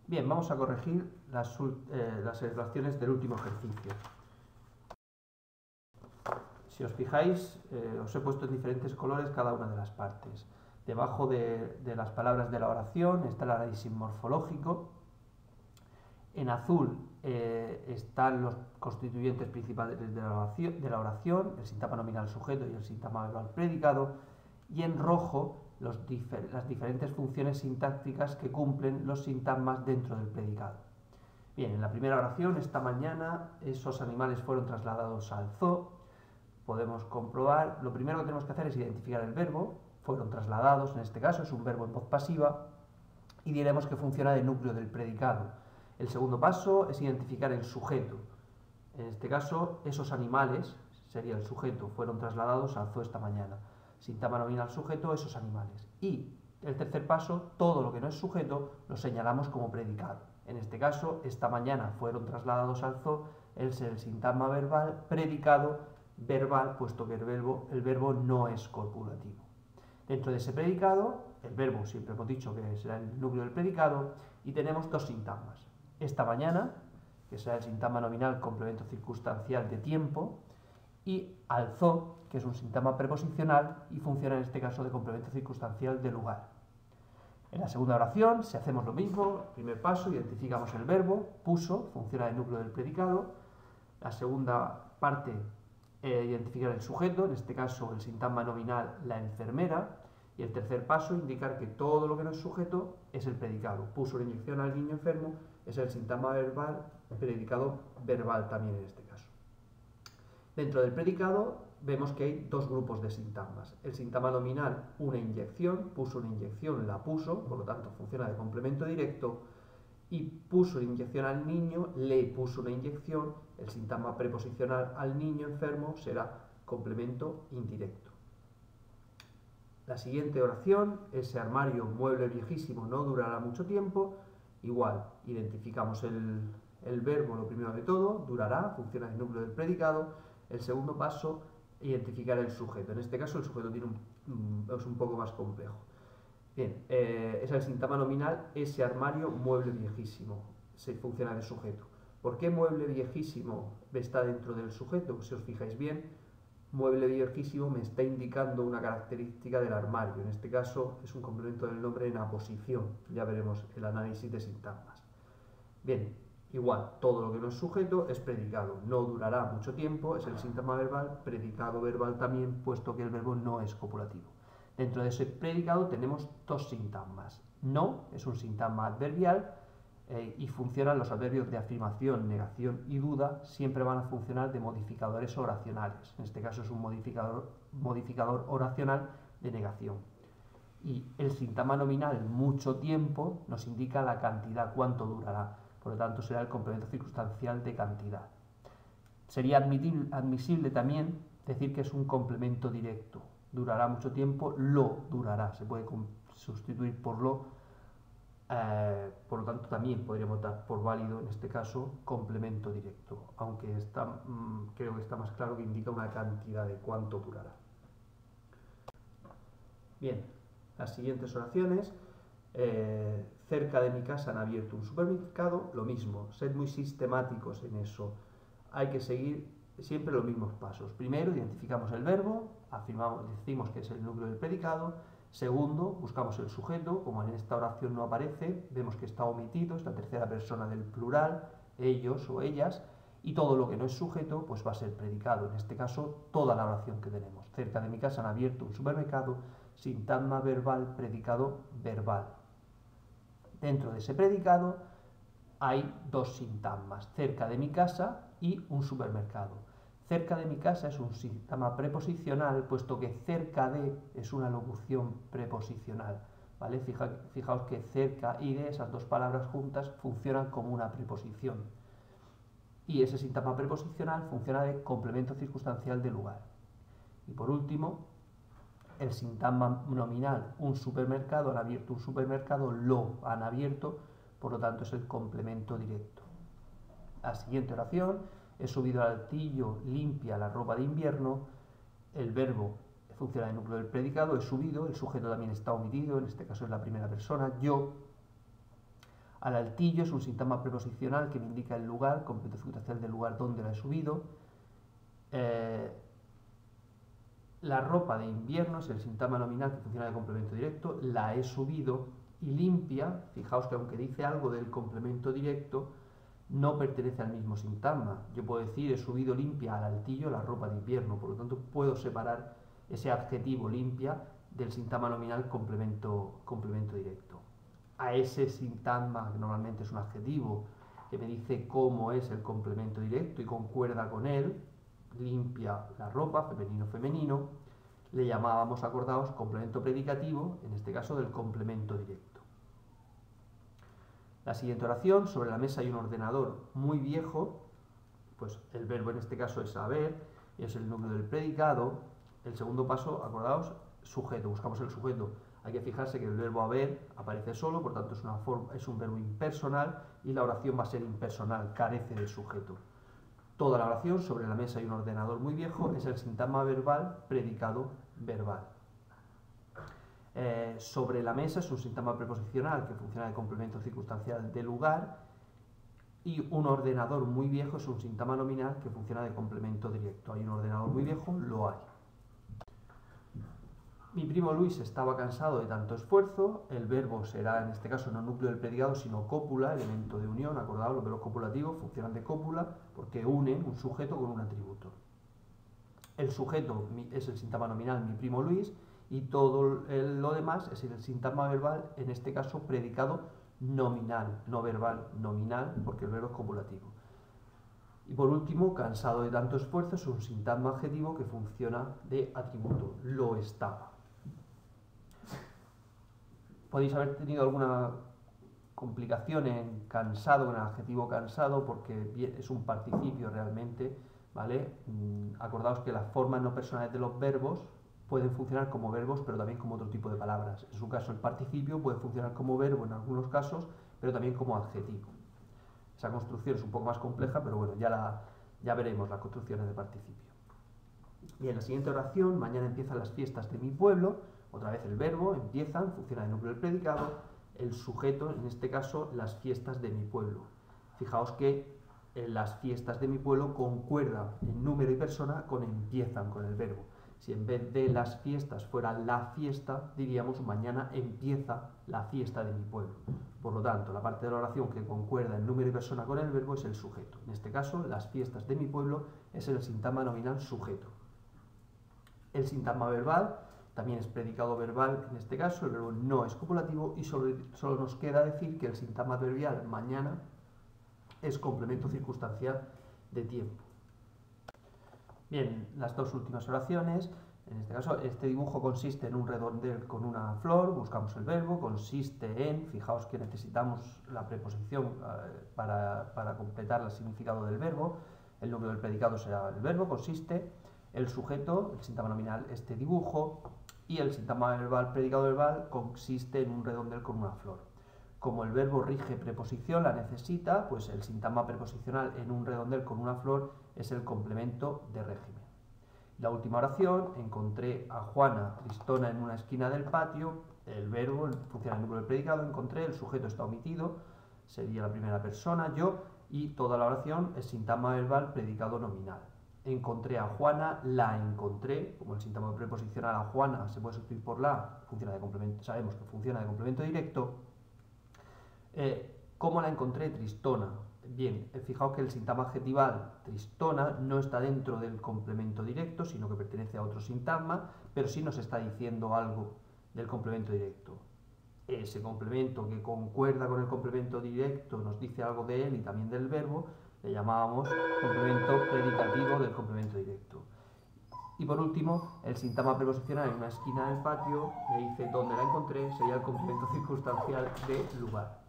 Bien, vamos a corregir las ecuaciones del último ejercicio. Si os fijáis, os he puesto en diferentes colores cada una de las partes. Debajo de las palabras de la oración está el análisis morfológico. En azul están los constituyentes principales de la oración, el sintagma nominal sujeto y el sintagma verbal predicado, y en rojo las diferentes funciones sintácticas que cumplen los sintagmas dentro del predicado. Bien, en la primera oración, esta mañana, esos animales fueron trasladados al zoo. Podemos comprobar, lo primero que tenemos que hacer es identificar el verbo, fueron trasladados, en este caso es un verbo en voz pasiva, y diremos que funciona de núcleo del predicado. El segundo paso es identificar el sujeto. En este caso, esos animales, sería el sujeto, fueron trasladados al zoo esta mañana. Sintagma nominal sujeto, esos animales. Y el tercer paso, todo lo que no es sujeto, lo señalamos como predicado. En este caso, esta mañana fueron trasladados al zoo, es el sintagma verbal, predicado verbal, puesto que el verbo no es copulativo. Dentro de ese predicado, el verbo siempre hemos dicho que será el núcleo del predicado, y tenemos dos sintagmas. Esta mañana, que será el sintagma nominal complemento circunstancial de tiempo, y al zoo, que es un sintagma preposicional y funciona en este caso de complemento circunstancial de lugar. En la segunda oración, si hacemos lo mismo, primer paso, identificamos el verbo, puso, funciona de núcleo del predicado. La segunda parte, identificar el sujeto, en este caso el sintagma nominal, la enfermera. Y el tercer paso, indicar que todo lo que no es sujeto es el predicado. Puso la inyección al niño enfermo, es el sintagma verbal, predicado verbal también en este caso. Dentro del predicado vemos que hay dos grupos de sintagmas. El sintagma nominal, una inyección, puso una inyección, la puso, por lo tanto funciona de complemento directo, y puso la inyección al niño, le puso una inyección, el sintagma preposicional al niño enfermo será complemento indirecto. La siguiente oración, ese armario, mueble viejísimo, no durará mucho tiempo. Igual, identificamos el verbo, lo primero de todo, durará, funciona el núcleo del predicado. El segundo paso, identificar el sujeto. En este caso el sujeto es un poco más complejo. Bien, es el sintagma nominal, ese armario, mueble viejísimo, se funciona de sujeto. ¿Por qué mueble viejísimo está dentro del sujeto? Si os fijáis bien, mueble viejísimo me está indicando una característica del armario. En este caso es un complemento del nombre en aposición. Ya veremos el análisis de sintagmas. Bien, igual, todo lo que no es sujeto es predicado. No durará mucho tiempo, es el sintagma verbal, predicado verbal también, puesto que el verbo no es copulativo. Dentro de ese predicado tenemos dos sintagmas. No es un sintagma adverbial y funcionan los adverbios de afirmación, negación y duda, siempre van a funcionar de modificadores oracionales. En este caso es un modificador oracional de negación. Y el sintagma nominal, mucho tiempo, nos indica la cantidad, cuánto durará. Por lo tanto, será el complemento circunstancial de cantidad. Sería admisible también decir que es un complemento directo. Durará mucho tiempo, lo durará. Se puede sustituir por lo. Por lo tanto, también podríamos dar por válido, en este caso, complemento directo. Aunque creo que está más claro que indica una cantidad de cuánto durará. Bien, las siguientes oraciones. Cerca de mi casa han abierto un supermercado, lo mismo, sed muy sistemáticos en eso. Hay que seguir siempre los mismos pasos. Primero, identificamos el verbo, decimos que es el núcleo del predicado. Segundo, buscamos el sujeto, como en esta oración no aparece, vemos que está omitido, es la tercera persona del plural, ellos o ellas, y todo lo que no es sujeto pues va a ser predicado. En este caso, toda la oración que tenemos. Cerca de mi casa han abierto un supermercado, sintagma verbal, predicado verbal. Dentro de ese predicado hay dos sintagmas, cerca de mi casa y un supermercado. Cerca de mi casa es un sintagma preposicional, puesto que cerca de es una locución preposicional, ¿vale? Fijaos que cerca y de, esas dos palabras juntas, funcionan como una preposición. Y ese sintagma preposicional funciona de complemento circunstancial de lugar. Y por último, el sintagma nominal, un supermercado, han abierto un supermercado, lo han abierto, por lo tanto es el complemento directo. La siguiente oración, he subido al altillo, limpia la ropa de invierno, el verbo funciona de núcleo del predicado, he subido, el sujeto también está omitido, en este caso es la primera persona, yo. Al altillo es un sintagma preposicional que me indica el lugar, complemento circunstancial del lugar donde la he subido. La ropa de invierno es el sintagma nominal que funciona de complemento directo, la he subido. Y limpia, fijaos que aunque dice algo del complemento directo, no pertenece al mismo sintagma. Yo puedo decir, he subido limpia al altillo la ropa de invierno, por lo tanto puedo separar ese adjetivo limpia del sintagma nominal complemento directo. A ese sintagma, que normalmente es un adjetivo, que me dice cómo es el complemento directo y concuerda con él, limpia la ropa, femenino, le llamábamos, acordaos, complemento predicativo, en este caso del complemento directo. La siguiente oración: sobre la mesa hay un ordenador muy viejo, pues el verbo en este caso es haber, es el núcleo del predicado. El segundo paso, acordaos, sujeto, buscamos el sujeto. Hay que fijarse que el verbo haber aparece solo, por tanto es un verbo impersonal y la oración va a ser impersonal, carece de sujeto. Toda la oración, sobre la mesa hay un ordenador muy viejo, es el sintagma verbal, predicado verbal. Sobre la mesa es un sintagma preposicional que funciona de complemento circunstancial de lugar, y un ordenador muy viejo es un sintagma nominal que funciona de complemento directo. Hay un ordenador muy viejo, lo hay. Mi primo Luis estaba cansado de tanto esfuerzo. El verbo será, en este caso, no núcleo del predicado, sino cópula, elemento de unión. Acordaos, los verbos copulativos funcionan de cópula porque unen un sujeto con un atributo. El sujeto es el sintagma nominal, mi primo Luis, y todo lo demás es el sintagma verbal, en este caso predicado nominal, no verbal, nominal, porque el verbo es copulativo. Y por último, cansado de tanto esfuerzo es un sintagma adjetivo que funciona de atributo, lo estaba. Podéis haber tenido alguna complicación en cansado, con el adjetivo cansado, porque es un participio realmente, ¿vale? Acordaos que las formas no personales de los verbos pueden funcionar como verbos, pero también como otro tipo de palabras. En su caso, el participio puede funcionar como verbo en algunos casos, pero también como adjetivo. Esa construcción es un poco más compleja, pero bueno, ya veremos las construcciones de participio. Bien, la siguiente oración: mañana empiezan las fiestas de mi pueblo. Otra vez el verbo, empiezan, funciona de núcleo del predicado. El sujeto, en este caso, las fiestas de mi pueblo. Fijaos que las fiestas de mi pueblo concuerdan en número y persona con empiezan, con el verbo. Si en vez de las fiestas fuera la fiesta, diríamos mañana empieza la fiesta de mi pueblo. Por lo tanto, la parte de la oración que concuerda en número y persona con el verbo es el sujeto. En este caso, las fiestas de mi pueblo es el sintagma nominal sujeto. El sintagma verbal también es predicado verbal, en este caso el verbo no es copulativo, y solo nos queda decir que el sintagma adverbial mañana es complemento circunstancial de tiempo. Bien, las dos últimas oraciones. En este caso, este dibujo consiste en un redondel con una flor, buscamos el verbo, consiste en, fijaos que necesitamos la preposición para completar el significado del verbo, el núcleo del predicado será el verbo, consiste, el sujeto, el sintagma nominal, este dibujo, y el sintagma verbal, predicado verbal, consiste en un redondel con una flor. Como el verbo rige preposición, la necesita, pues el sintagma preposicional en un redondel con una flor es el complemento de régimen. La última oración: encontré a Juana tristona en una esquina del patio. El verbo funciona en el núcleo del predicado, encontré, el sujeto está omitido, sería la primera persona, yo, y toda la oración es sintagma verbal, predicado nominal. Encontré a Juana, la encontré, como el sintagma preposicional a Juana se puede sustituir por la, funciona de complemento, sabemos que funciona de complemento directo. ¿Cómo la encontré? Tristona. Bien, fijaos que el sintagma adjetival tristona no está dentro del complemento directo, sino que pertenece a otro sintagma, pero sí nos está diciendo algo del complemento directo. Ese complemento que concuerda con el complemento directo nos dice algo de él y también del verbo, le llamábamos complemento predicativo del complemento directo. Y por último, el sintagma preposicional en una esquina del patio me dice dónde la encontré, sería el complemento circunstancial de lugar.